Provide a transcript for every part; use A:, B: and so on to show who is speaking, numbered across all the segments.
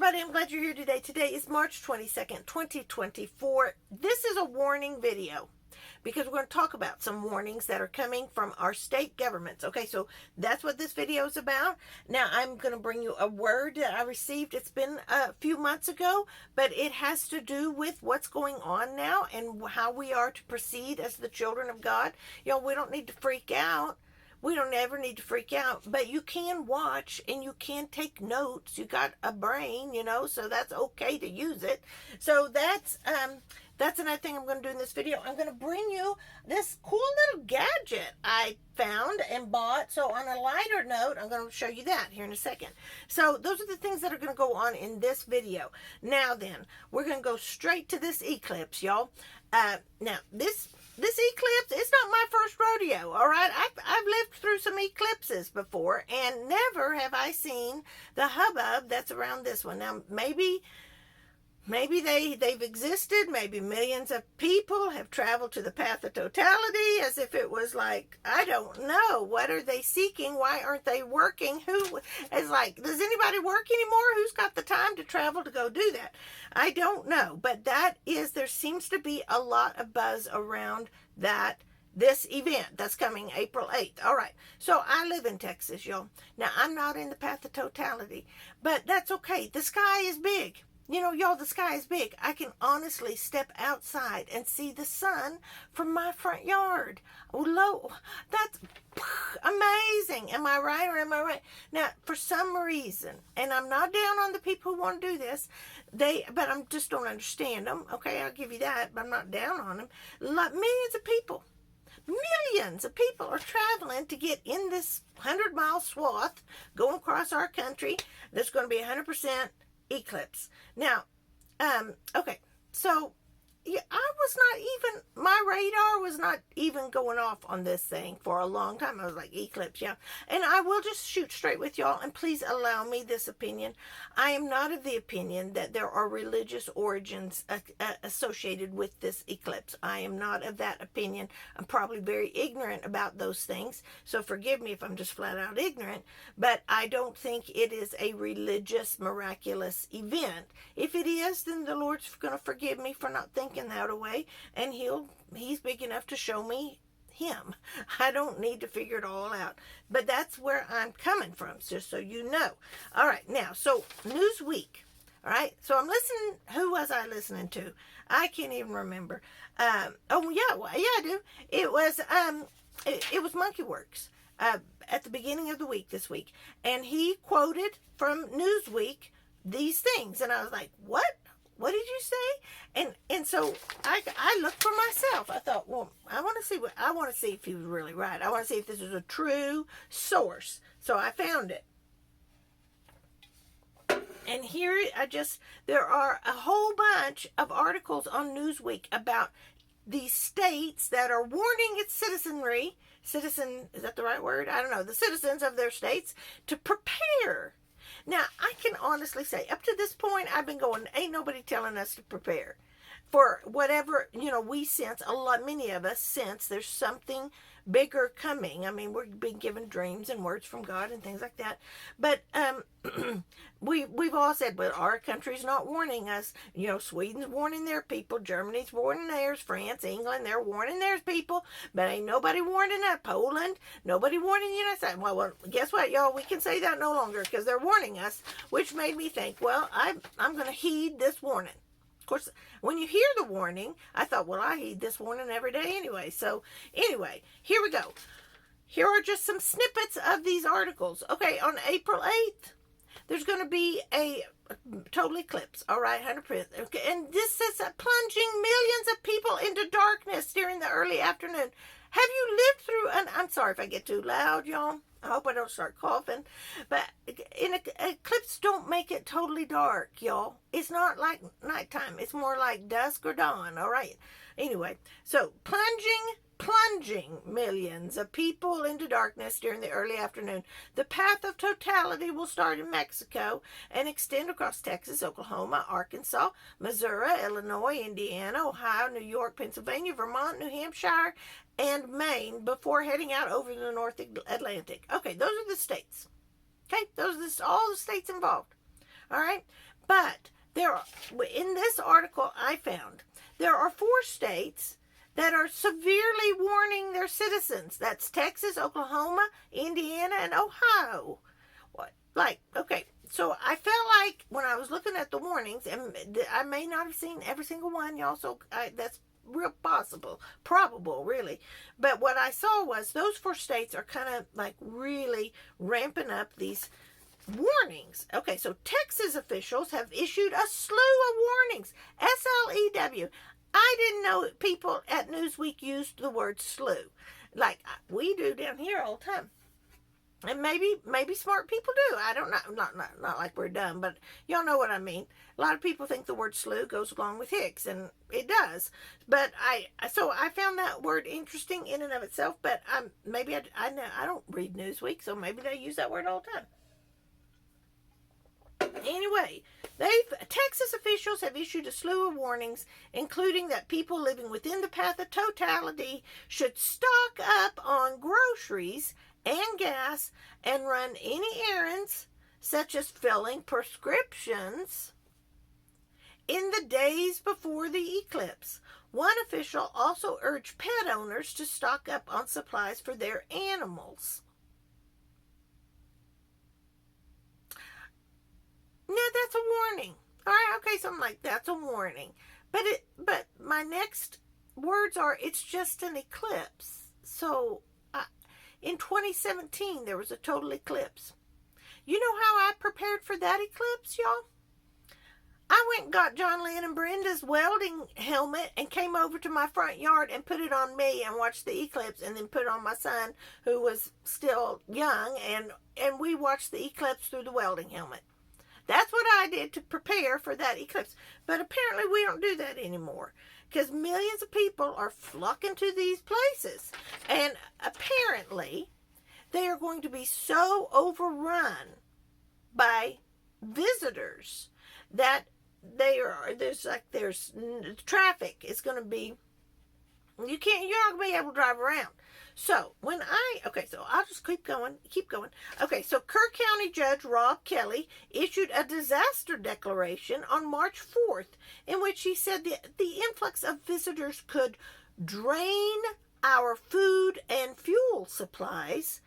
A: everybody, I'm glad you're here today. Today is March 22nd, 2024. This is a warning video because we're going to talk about some warnings that are coming from our state governments. Okay, so that's what this video is about. Now, I'm going to bring you a word that I received. It's been a few months ago, but it has to do with what's going on now and how we are to proceed as the children of God. You know, we don't need to freak out. We don't ever need to freak out, but you can watch and you can take notes. You got a brain, you know, so that's okay to use it. So that's another thing I'm going to do in this video. I'm going to bring you this cool little gadget I found and bought. So on a lighter note, I'm going to show you that here in a second. So those are the things that are going to go on in this video. Now then, we're going to go straight to this eclipse, y'all. Now, this eclipse, it's not my first rodeo, all right? I've lived through some eclipses before, and never have I seen the hubbub that's around this one. Now, maybe they've existed. Maybe millions of people have traveled to the path of totality as if it was like, I don't know. What are they seeking? Why aren't they working? Who is like, does anybody work anymore? Who's got the time to travel to go do that? I don't know. But there seems to be a lot of buzz around this event that's coming April 8th. All right. So I live in Texas, y'all. Now, I'm not in the path of totality, but that's okay. The sky is big. You know, y'all, the sky is big. I can honestly step outside and see the sun from my front yard. Oh, that's amazing. Am I right or am I right? Now, for some reason, and I'm not down on the people who want to do this, but I just don't understand them. Okay, I'll give you that, but I'm not down on them. Millions of people are traveling to get in this 100-mile swath going across our country. There's going to be 100% eclipse. Now, okay, so yeah, my radar was not even going off on this thing for a long time. I was like, eclipse, yeah. And I will just shoot straight with y'all, and please allow me this opinion. I am not of the opinion that there are religious origins associated with this eclipse. I am not of that opinion. I'm probably very ignorant about those things, so forgive me if I'm just flat out ignorant, but I don't think it is a religious, miraculous event. If it is, then the Lord's going to forgive me for not thinking that away, and he's big enough to show me him. I don't need to figure it all out, but that's where I'm coming from, just so you know. All right, now, so Newsweek. All right, so I'm listening. Who was I listening to? I can't even remember. I do. It was Monkey Works at the beginning of the week this week, and he quoted from Newsweek these things, and I was like, what? What did you say? And so I looked for myself. I thought, well, I want to see if he was really right. I want to see if this is a true source. So I found it. And here there are a whole bunch of articles on Newsweek about these states that are warning its citizenry, is that the right word? I don't know, the citizens of their states to prepare. Now, I can honestly say, up to this point, I've been going, ain't nobody telling us to prepare for whatever, we sense, many of us sense there's something bigger coming. I mean, we've been given dreams and words from God and things like that. But we've all said, well, our country's not warning us. Sweden's warning their people. Germany's warning theirs. France, England, they're warning theirs people. But ain't nobody warning us. Poland, nobody warning the United States. Well, guess what, y'all? We can say that no longer because they're warning us, which made me think, well, I'm going to heed this warning. Of course, when you hear the warning, I thought, well, I heed this warning every day anyway. So anyway, here we go. Here are just some snippets of these articles. Okay, on April 8th, there's going to be a total eclipse, all right, 100%. Okay, and this is plunging millions of people into darkness during the early afternoon. Have you lived through I'm sorry if I get too loud, y'all. I hope I don't start coughing. But in an eclipse don't make it totally dark, y'all. It's not like nighttime. It's more like dusk or dawn, all right? Anyway, so plunging millions of people into darkness during the early afternoon. The path of totality will start in Mexico and extend across Texas, Oklahoma, Arkansas, Missouri, Illinois, Indiana, Ohio, New York, Pennsylvania, Vermont, New Hampshire, and Maine before heading out over the North Atlantic. Okay, those are the states. Okay, those are all the states involved. All right. But in this article I found, there are 4 states that are severely warning their citizens. That's Texas, Oklahoma, Indiana, and Ohio. Okay, so I felt like when I was looking at the warnings, and I may not have seen every single one, y'all, so that's real probable, really. But what I saw was those 4 states are kind of like really ramping up these warnings. Okay, so Texas officials have issued a slew of warnings. SLEW. I didn't know people at Newsweek used the word slew like we do down here all the time. And maybe smart people do. I don't know. Not like we're dumb, but y'all know what I mean. A lot of people think the word slew goes along with Hicks, and it does. But I found that word interesting in and of itself. But maybe I don't read Newsweek, so maybe they use that word all the time. Anyway, Texas officials have issued a slew of warnings, including that people living within the path of totality should stock up on groceries and gas and run any errands, such as filling prescriptions, in the days before the eclipse. One official also urged pet owners to stock up on supplies for their animals. Now that's a warning. All right, okay, so I'm like, that's a warning. But my next words are, it's just an eclipse. So in 2017, there was a total eclipse. You know how I prepared for that eclipse, y'all? I went and got John Lynn and Brenda's welding helmet and came over to my front yard and put it on me and watched the eclipse, and then put it on my son, who was still young, and we watched the eclipse through the welding helmet. That's what I did to prepare for that eclipse. But apparently we don't do that anymore, because millions of people are flocking to these places. And apparently they are going to be so overrun by visitors that there's traffic is going to be, you're not going to be able to drive around. So so I'll just keep going. Okay, so Kerr County Judge Rob Kelly issued a disaster declaration on March 4th, in which he said the influx of visitors could drain our food and fuel supplies.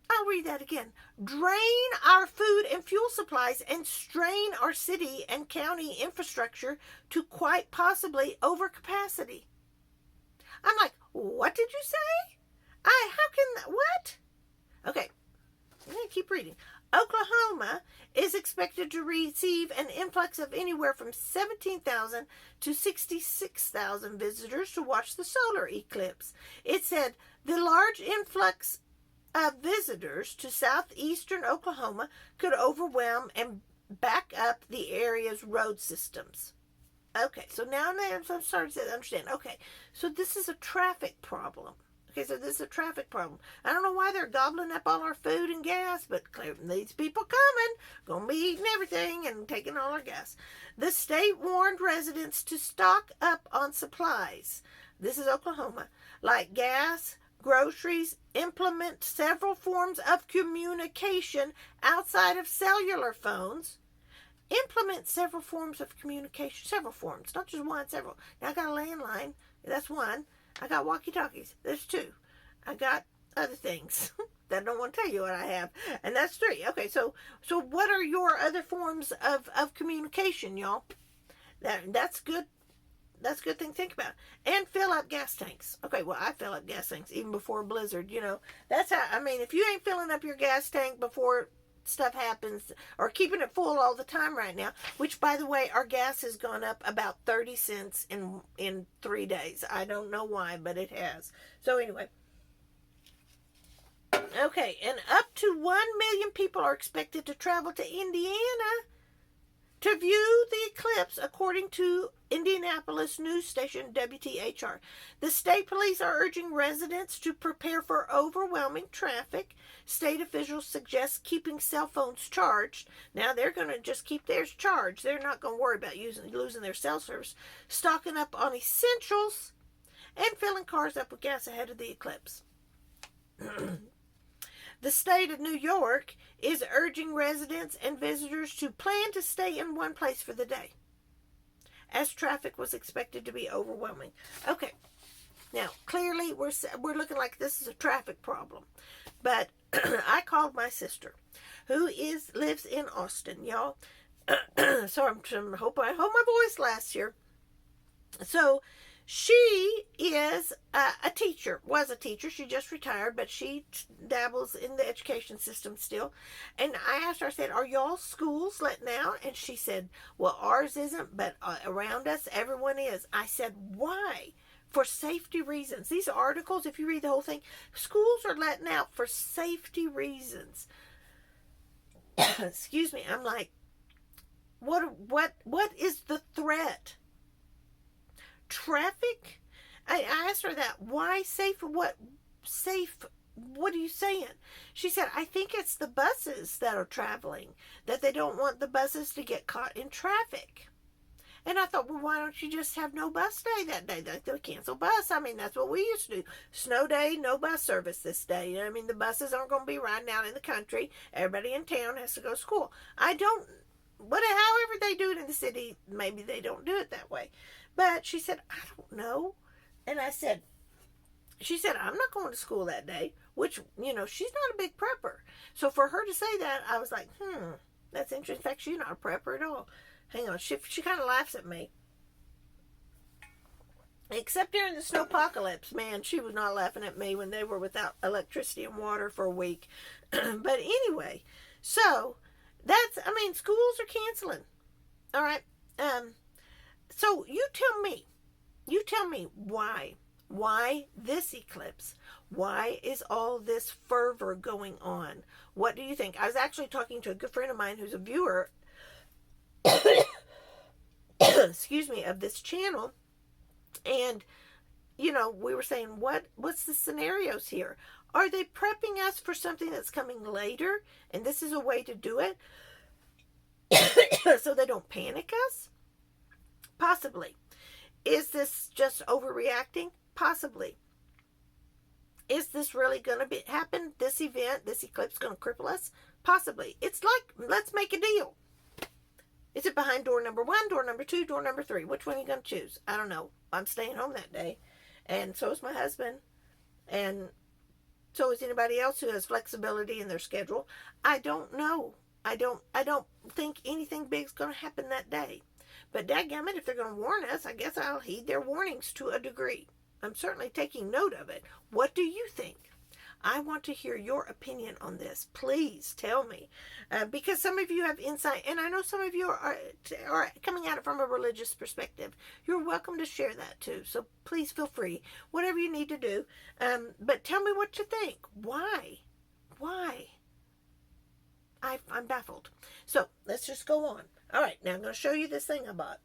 A: I'll read that again. Drain our food and fuel supplies and strain our city and county infrastructure to quite possibly overcapacity. I'm like, what did you say? What? Okay, I'm going to keep reading. Oklahoma is expected to receive an influx of anywhere from 17,000 to 66,000 visitors to watch the solar eclipse. It said the large influx of visitors to southeastern Oklahoma could overwhelm and back up the area's road systems. Okay, so now I'm starting to understand. Okay, so this is a traffic problem. I don't know why they're gobbling up all our food and gas, but clearly these people coming, gonna be eating everything and taking all our gas. The state warned residents to stock up on supplies. This is Oklahoma, like gas, groceries, implement several forms of communication outside of cellular phones. Implement several forms of communication. Several forms. Not just one, several. Now I got a landline. That's one. I got walkie-talkies. There's 2. I got other things that I don't want to tell you what I have. And that's 3. Okay, so what are your other forms of communication, y'all? That's good. That's a good thing to think about. And fill up gas tanks. Okay, well, I fill up gas tanks even before a blizzard, That's how, if you ain't filling up your gas tank before stuff happens, or keeping it full all the time right now, which, by the way, our gas has gone up about 30 cents in 3 days. I don't know why, but it has. So anyway. Okay, and up to 1 million people are expected to travel to Indiana to view the eclipse, according to Indianapolis news station WTHR. The state police are urging residents to prepare for overwhelming traffic. State officials suggest keeping cell phones charged. Now they're going to just keep theirs charged. They're not going to worry about losing their cell service. Stocking up on essentials and filling cars up with gas ahead of the eclipse. The state of New York is urging residents and visitors to plan to stay in one place for the day, as traffic was expected to be overwhelming. Okay, now clearly we're looking like this is a traffic problem, but I called my sister, who lives in Austin, y'all. So I hope my voice lasts here. So she is a teacher, was a teacher. She just retired, but she dabbles in the education system still. And I asked her, I said, are y'all schools letting out? And she said, well, ours isn't, but around us, everyone is. I said, why? For safety reasons. These articles, if you read the whole thing, schools are letting out for safety reasons. Excuse me. I'm like, what is the threat? Traffic? I asked her that. Why safe? What safe? What are you saying? She said, I think it's the buses that are traveling, that they don't want the buses to get caught in traffic. And I thought, well, why don't you just have no bus day that day? They'll cancel bus. I mean, that's what we used to do. Snow day, no bus service this day. I mean, the buses aren't going to be riding out in the country. Everybody in town has to go to school. However they do it in the city, maybe they don't do it that way. But she said, I don't know. And she said, I'm not going to school that day, which, she's not a big prepper. So for her to say that, I was like, that's interesting. In fact, she's not a prepper at all. Hang on. She kind of laughs at me. Except during the snowpocalypse, man, she was not laughing at me when they were without electricity and water for a week. But anyway, so schools are canceling. All right. So you tell me why this eclipse? Why is all this fervor going on? What do you think? I was actually talking to a good friend of mine who's a viewer, excuse me, of this channel. And, we were saying, what's the scenarios here? Are they prepping us for something that's coming later? And this is a way to do it so they don't panic us? Possibly. Is this just overreacting? Possibly. Is this really going to happen? This event, this eclipse, going to cripple us? Possibly. It's like, let's make a deal. Is it behind door number 1, door number 2, door number 3? Which one are you going to choose? I don't know. I'm staying home that day. And so is my husband. And so is anybody else who has flexibility in their schedule. I don't know. I don't think anything big is going to happen that day. But dadgummit, if they're going to warn us, I guess I'll heed their warnings to a degree. I'm certainly taking note of it. What do you think? I want to hear your opinion on this. Please tell me. Because some of you have insight, and I know some of you are coming at it from a religious perspective. You're welcome to share that too. So please feel free. Whatever you need to do. But tell me what you think. Why? I'm baffled. So let's just go on. All right, now I'm going to show you this thing I bought.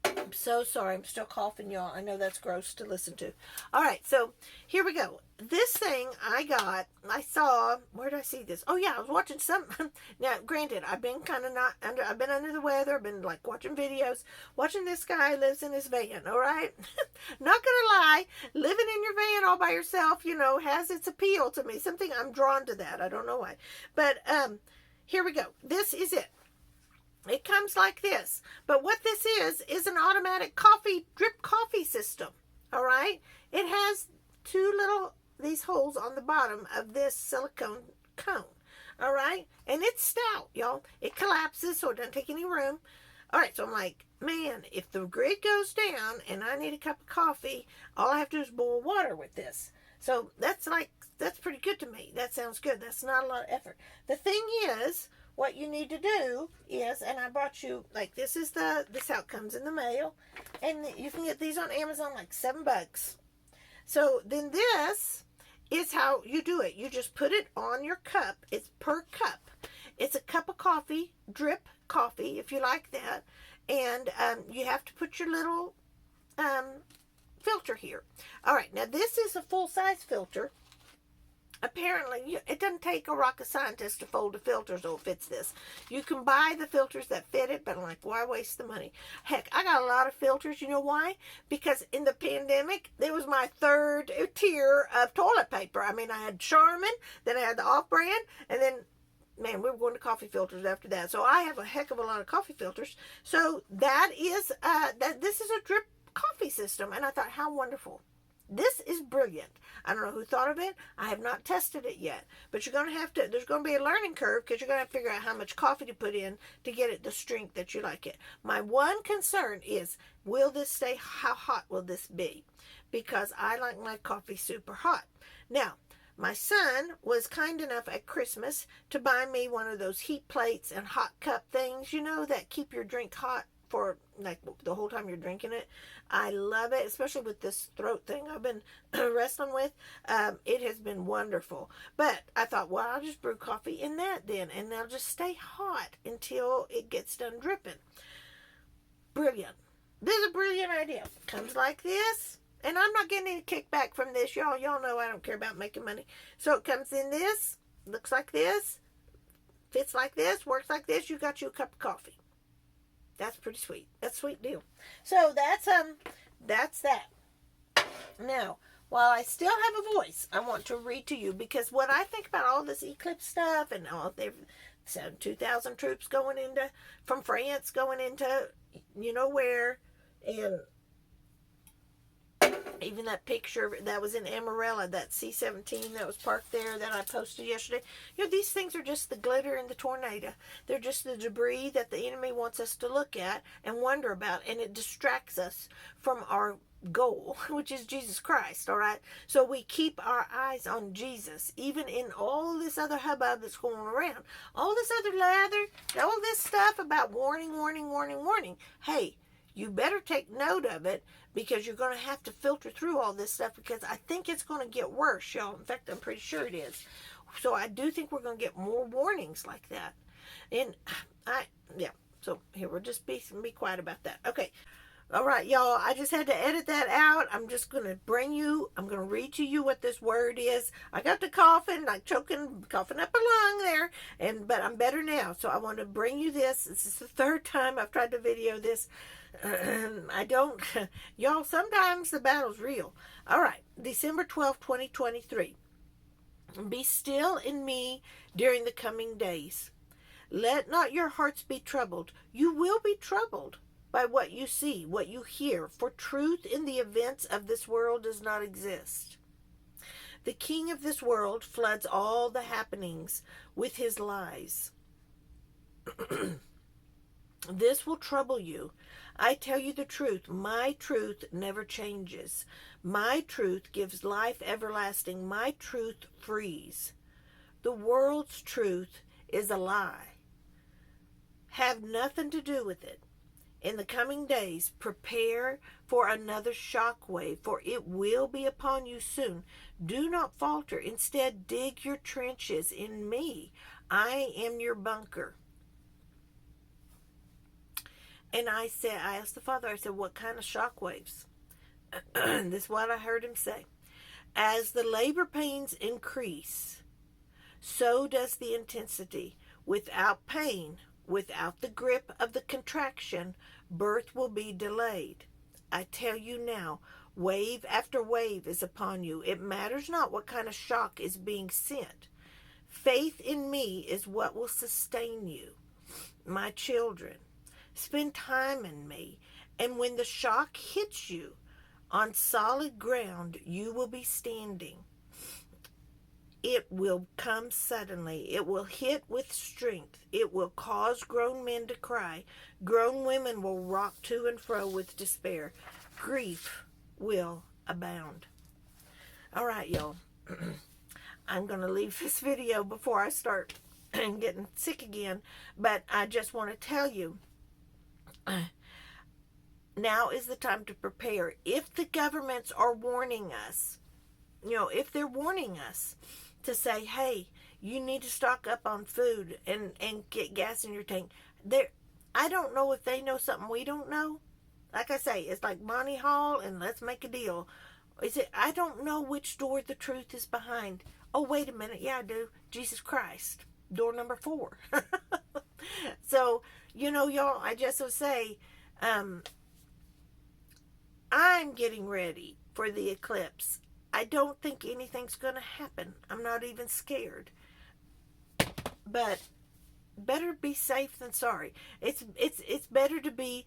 A: I'm so sorry. I'm still coughing, y'all. I know that's gross to listen to. All right, so here we go. This thing I saw, where did I see this? Oh, yeah, I was watching now, granted, I've been I've been under the weather. I've been, watching videos. Watching this guy lives in his van, all right? Not gonna lie, living in your van all by yourself, has its appeal to me. Something I'm drawn to that. I don't know why. But, here we go. This is it. It comes like this. But what this is an automatic drip coffee system. All right? It has these holes on the bottom of this silicone cone. All right? And it's stout, y'all. It collapses, so it doesn't take any room. All right, so I'm like, man, if the grid goes down and I need a cup of coffee, all I have to do is boil water with this. So that's pretty good to me. That sounds good. That's not a lot of effort. The thing is, what you need to do is, and I brought you, this is how it comes in the mail. And you can get these on Amazon, $7. So then this is how you do it. You just put it on your cup. It's per cup. It's a cup of coffee, drip coffee, if you like that. And you have to put your little filter here. All right, now this is a full-size filter. apparently, it doesn't take a rocket scientist to fold the filters so it fits this. You can buy the filters that fit it, but I'm like, why waste the money? Heck, I got a lot of filters. You know why? Because in the pandemic, there was my third tier of toilet paper. I mean, I had Charmin, then I had the off-brand, and then, man, we were going to coffee filters after that. So I have a heck of a lot of coffee filters. So that is, this is a drip coffee system. And I thought, how wonderful. This is brilliant. I don't know who thought of it. I have not tested it yet. But you're going to have to, there's going to be a learning curve because you're going to have to figure out how much coffee to put in to get it the strength that you like it. My one concern is, will this stay, how hot will this be? Because I like my coffee super hot. Now, my son was kind enough at Christmas to buy me one of those heat plates and hot cup things, you know, that keep your drink hot for like the whole time you're drinking it. I love it, especially with this throat thing I've been wrestling with. It has been wonderful. But I thought, well, I'll just brew coffee in that then, and they'll just stay hot until it gets done dripping. Brilliant. This is a brilliant idea. Comes like this. And I'm not getting any kickback from this. Y'all know I don't care about making money. So it comes in this, looks like this, fits like this, works like this. You got you a cup of coffee. That's pretty sweet. That's a sweet deal. So that's that. Now, while I still have a voice, I want to read to you, because what I think about all this ECLIPSE stuff and all, they've said 2,000 troops going into, from France going into, you know where, and even that picture that was in Amarillo, that C-17 that was parked there that I posted yesterday. You know, these things are just the glitter and the tornado. They're just the debris that the enemy wants us to look at and wonder about, and it distracts us from our goal, which is Jesus Christ, all right? So we keep our eyes on Jesus, even in all this other hubbub that's going around. All this other lather, all this stuff about warning, warning, warning, warning. Hey, you better take note of it, because you're going to have to filter through all this stuff, because I think it's going to get worse, y'all. In fact, I'm pretty sure it is. So I do think we're going to get more warnings like that. And so here, we'll just be quiet about that. Okay. All right, y'all, I just had to edit that out. I'm just going to I'm going to read to you what this word is. I got the coughing, like coughing up a lung there, but I'm better now. So I want to bring you this. This is the third time I've tried to video this. Y'all, sometimes the battle's real. All right, December 12th, 2023. Be still in me during the coming days. Let not your hearts be troubled. You will be troubled by what you see, what you hear, for truth in the events of this world does not exist. The king of this world floods all the happenings with his lies. This will trouble you. I tell you the truth. My truth never changes. My truth gives life everlasting. My truth frees. The world's truth is a lie. Have nothing to do with it. In the coming days, prepare for another shock wave, for it will be upon you soon. Do not falter. Instead, dig your trenches in me. I am your bunker. And I asked the Father, I said, what kind of shock waves? This is what I heard him say. As the labor pains increase, so does the intensity. Without pain, without the grip of the contraction, birth will be delayed. I tell you now, wave after wave is upon you. It matters not what kind of shock is being sent. Faith in me is what will sustain you. My children, spend time in me, and when the shock hits you on solid ground, you will be standing. It will come suddenly. It will hit with strength. It will cause grown men to cry. Grown women will rock to and fro with despair. Grief will abound. All right, y'all. I'm going to leave this video before I start getting sick again, but I just want to tell you, now is the time to prepare. If the governments are warning us, if they're warning us to say, hey, you need to stock up on food and get gas in your tank, I don't know if they know something we don't know. Like I say, it's like Monty Hall and Let's Make a Deal. I don't know which door the truth is behind. Oh, wait a minute. Yeah, I do. Jesus Christ. Door number 4. So, y'all, I just would say, I'm getting ready for the eclipse. I don't think anything's going to happen. I'm not even scared. But better be safe than sorry. It's better to be,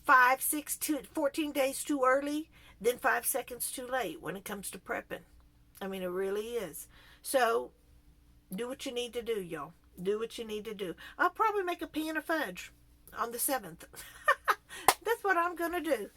A: 5, 6, 14 days too early than 5 seconds too late when it comes to prepping. I mean, it really is. So, do what you need to do, y'all. Do what you need to do. I'll probably make a pan of fudge on the 7th. That's what I'm going to do.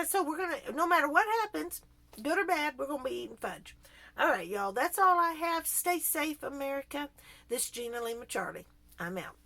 A: So we're going to, no matter what happens, good or bad, we're going to be eating fudge. All right, y'all. That's all I have. Stay safe, America. This is Gina Lima Charlie. I'm out.